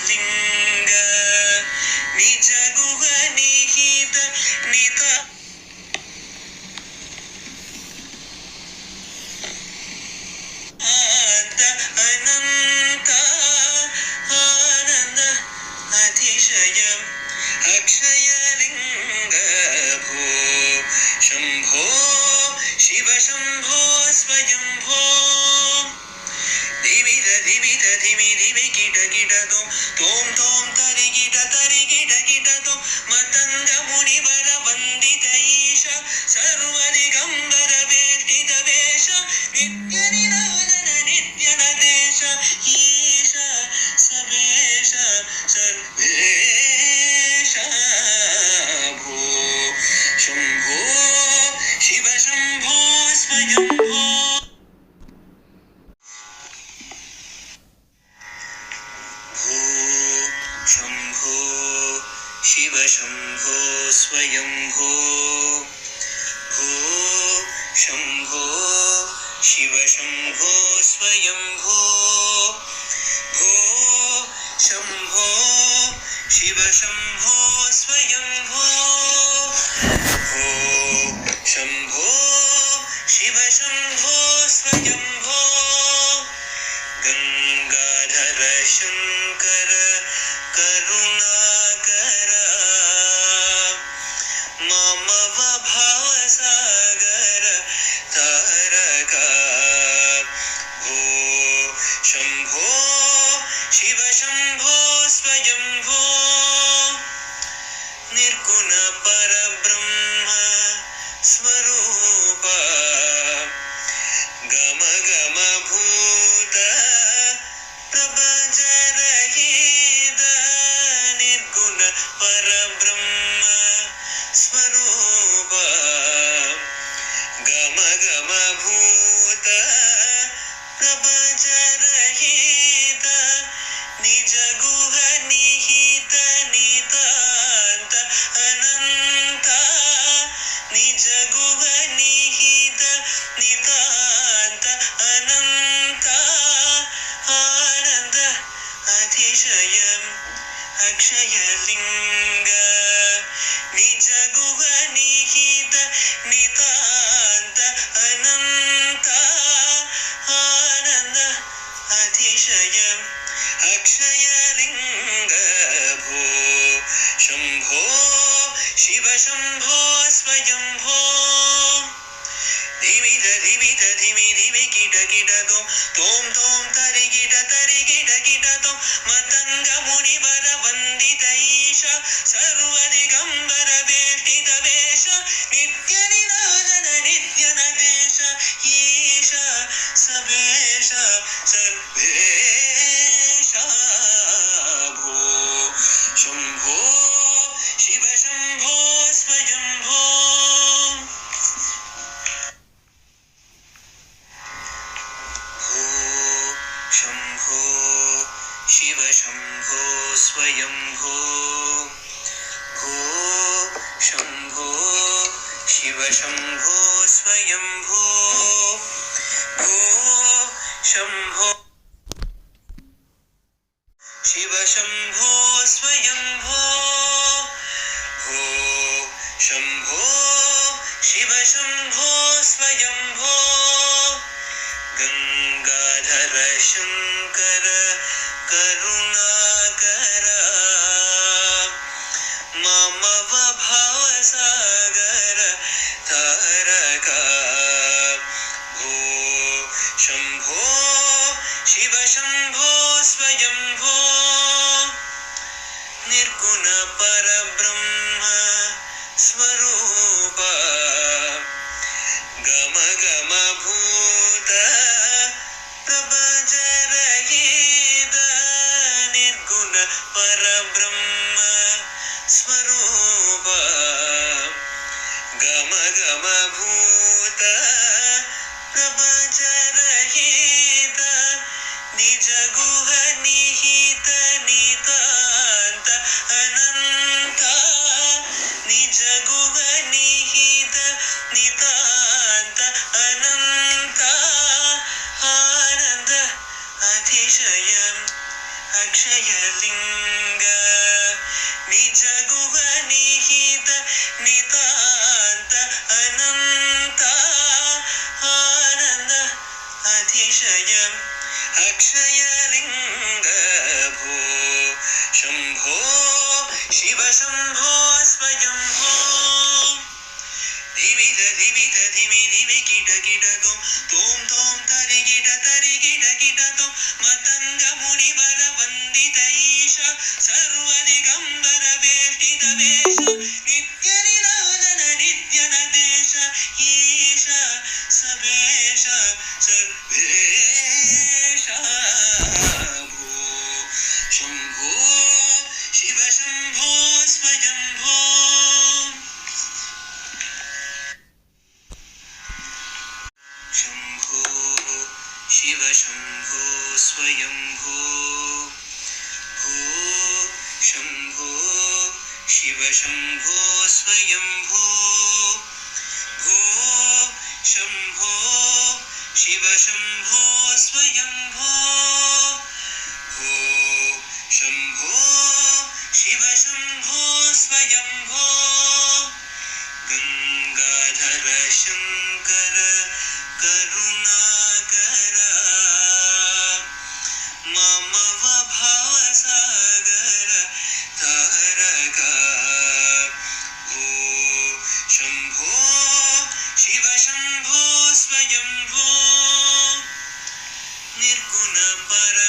लिंग निज गुह निहित निता अनंत आनंद अतिशयम् अक्षय लिंग भो शंभो शिव शंभो स्वयंभो धिमित धिमित धिमि धिमि किट किट तोम तोम तरि किट तो मतंग मुनिवर वंदित ईश सर्व दिगंबर वेष्टित वेश नित्य निराजन नित्य नदेश ईश सबेश सर्वेश भो शंभो शिव शंभो स्वयंभो शंभो शिव शंभो स्वयंभो भो शंभो शिव शंभो स्वयंभो भो शंभो शिव शंभो स्वयंभो भो शंभो शिव शंभो स्वयंभो गंगाधर शंकर करुणाकर मम भवसागर तारका भो शंभो शिव शंभो स्वयंभो निर्गुण परब्रह्म स्वरूप गम गम भूत प्रपंच रहित निर्गुण परब्रह्म स्वरूप गम गम भूत प्रपंच रहित निज गुह निहित नितांत अनंत निज गुह निहित नितांत अनंत आनंद अतिशयम् अक्षय लिंग निज गुह निहित नितांत अनंत आनंद अतिशयम् अक्षय लिंग भो शंभो शिव शंभो स्वयंभो धिमित धिमित धिमि धिमि किट तोम तोम तरि किट तो मतंग मुनिवर वंदित ईश सर्व दिगंबर वेष्टित वेश नित्य निराजन नित्य नदेश ईश सबेश सर्वेश भो शंभो शिव शंभो स्वयंभो शंभो शिव शंभो स्वयंभो भो शंभो शिव शंभो स्वयंभो भो शंभो शिव शंभो स्वयंभो भो शंभो शिव शंभो स्वयंभो गंगाधर शंकर करुणाकर मम भवसागर तारका भो शंभो शिव शंभो स्वयंभो निर्गुण परब्रह्म स्वरूप गम गम भूत प्रपंच रहित निर्गुण परब्रह्म स्वरूप गम गम भूत प्रपंच रहित निज गुह निहित नितांत अनंत निज गुह निहित नितांत अनंत आनंद अतिशयम् अक्षयलिङ्ग निज गुह निहित नितान्त अनन्त आनन्द अतिशय अक्षयलिङ्ग भो शम्भो शिव शम्भो स्वयम्भो धिमित धिमित धिमि धिमि किट किट तोम तोम तरि किट तोम मतंग मुनि वर वंदित ईश सर्वदिगंबर वेष्टित वेश नित्य निरंजन नित्य नदेश ईश सबेश सर्वेश भो शंभो शिव शंभो स्वयंभो शंभो शिव शंभो स्वयंभो भो शंभो शिव शंभो स्वयंभो भो शंभो शिव शंभो स्वयंभो भो शंभो शिव शंभो स्वयंभो गंगाधर शंकर करुणाकर मम भवसागर तारक भो शंभो शिव शंभो स्वयंभो निर्गुण पर